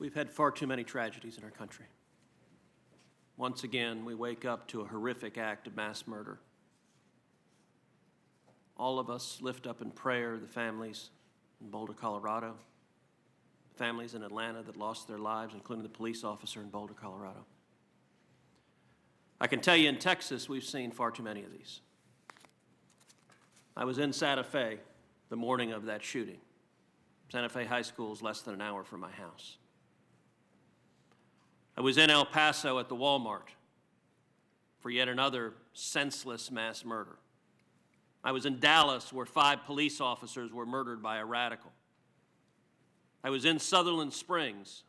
We've had far too many tragedies in our country. Once again, we wake up to a horrific act of mass murder. All of us lift up in prayer the families in Boulder, Colorado, families in Atlanta that lost their lives, including the police officer in Boulder, Colorado. I can tell you in Texas, we've seen far too many of these. I was in Santa Fe the morning of that shooting. Santa Fe High School is less than an hour from my house. I was in El Paso at the Walmart for yet another senseless mass murder. I was in Dallas where 5 police officers were murdered by a radical. I was in Sutherland Springs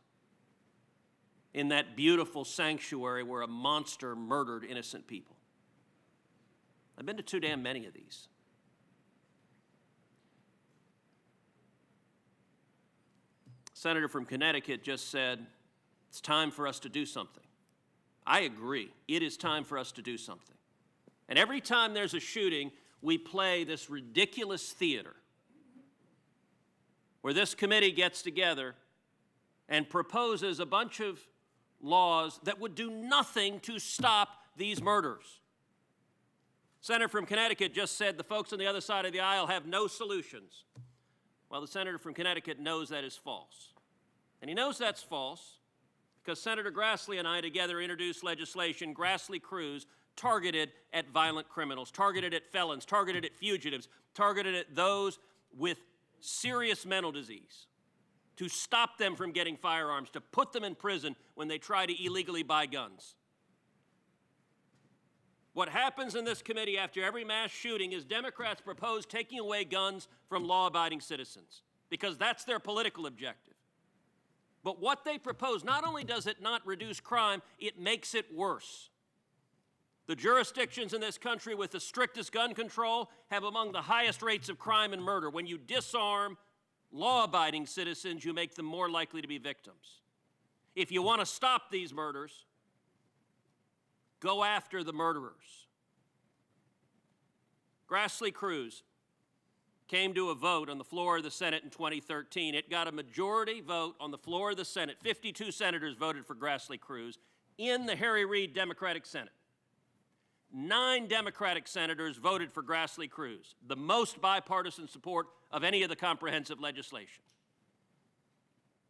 in that beautiful sanctuary where a monster murdered innocent people. I've been to too damn many of these. A senator from Connecticut just said, it's time for us to do something. I agree. It is time for us to do something. And every time there's a shooting, we play this ridiculous theater where this committee gets together and proposes a bunch of laws that would do nothing to stop these murders. Senator from Connecticut just said the folks on the other side of the aisle have no solutions. Well, the senator from Connecticut knows that is false. And he knows that's false because Senator Grassley and I together introduced legislation, Grassley-Cruz, targeted at violent criminals, targeted at felons, targeted at fugitives, targeted at those with serious mental disease, to stop them from getting firearms, to put them in prison when they try to illegally buy guns. What happens in this committee after every mass shooting is Democrats propose taking away guns from law-abiding citizens because that's their political objective. But what they propose, not only does it not reduce crime, it makes it worse. The jurisdictions in this country with the strictest gun control have among the highest rates of crime and murder. When you disarm law-abiding citizens, you make them more likely to be victims. If you want to stop these murders, go after the murderers. Grassley-Cruz came to a vote on the floor of the Senate in 2013. It got a majority vote on the floor of the Senate. 52 senators voted for Grassley-Cruz in the Harry Reid Democratic Senate. 9 Democratic senators voted for Grassley-Cruz, the most bipartisan support of any of the comprehensive legislation.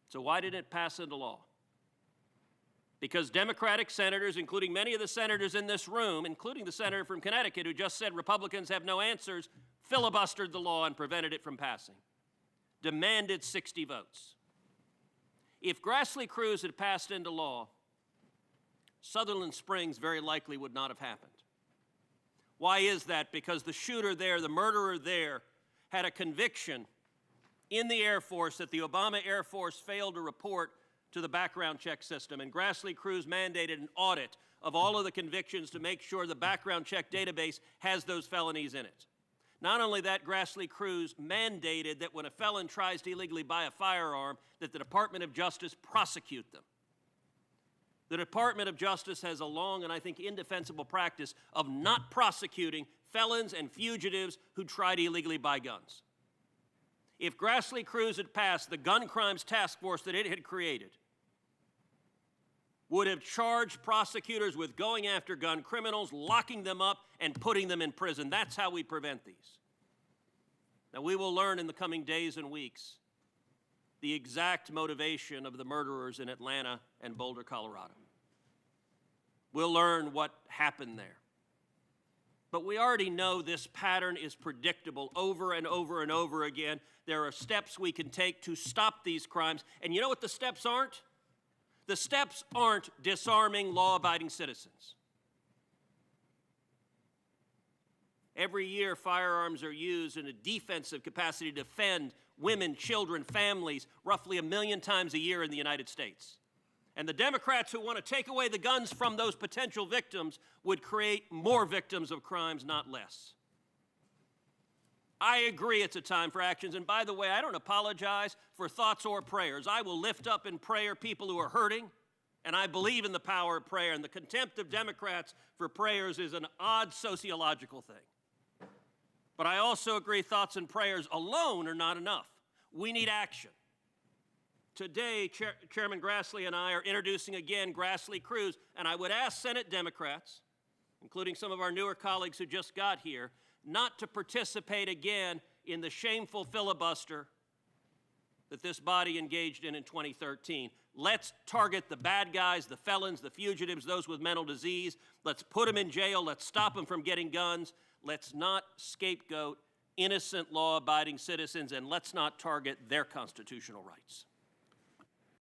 So why did it pass into law? Because Democratic senators, including many of the senators in this room, including the senator from Connecticut who just said Republicans have no answers, filibustered the law and prevented it from passing, demanded 60 votes. If Grassley-Cruz had passed into law, Sutherland Springs very likely would not have happened. Why is that? Because the shooter there, the murderer there, had a conviction in the Air Force that the Obama Air Force failed to report to the background check system, and Grassley-Cruz mandated an audit of all of the convictions to make sure the background check database has those felonies in it. Not only that, Grassley-Cruz mandated that when a felon tries to illegally buy a firearm, that the Department of Justice prosecute them. The Department of Justice has a long and I think indefensible practice of not prosecuting felons and fugitives who try to illegally buy guns. If Grassley-Cruz had passed, the gun crimes task force that it had created would have charged prosecutors with going after gun criminals, locking them up, and putting them in prison. That's how we prevent these. Now, we will learn in the coming days and weeks the exact motivation of the murderers in Atlanta and Boulder, Colorado. We'll learn what happened there. But we already know this pattern is predictable over and over and over again. There are steps we can take to stop these crimes. And you know what the steps aren't? The steps aren't disarming law-abiding citizens. Every year, firearms are used in a defensive capacity to defend women, children, families, roughly 1 million times a year in the United States. And the Democrats who want to take away the guns from those potential victims would create more victims of crimes, not less. I agree it's a time for actions. And by the way, I don't apologize for thoughts or prayers. I will lift up in prayer people who are hurting, and I believe in the power of prayer. And the contempt of Democrats for prayers is an odd sociological thing. But I also agree thoughts and prayers alone are not enough. We need action. Today, Chairman Grassley and I are introducing again Grassley-Cruz, and I would ask Senate Democrats, including some of our newer colleagues who just got here, not to participate again in the shameful filibuster that this body engaged in 2013. Let's target the bad guys, the felons, the fugitives, those with mental disease. Let's put them in jail. Let's stop them from getting guns. Let's not scapegoat innocent law-abiding citizens, and let's not target their constitutional rights.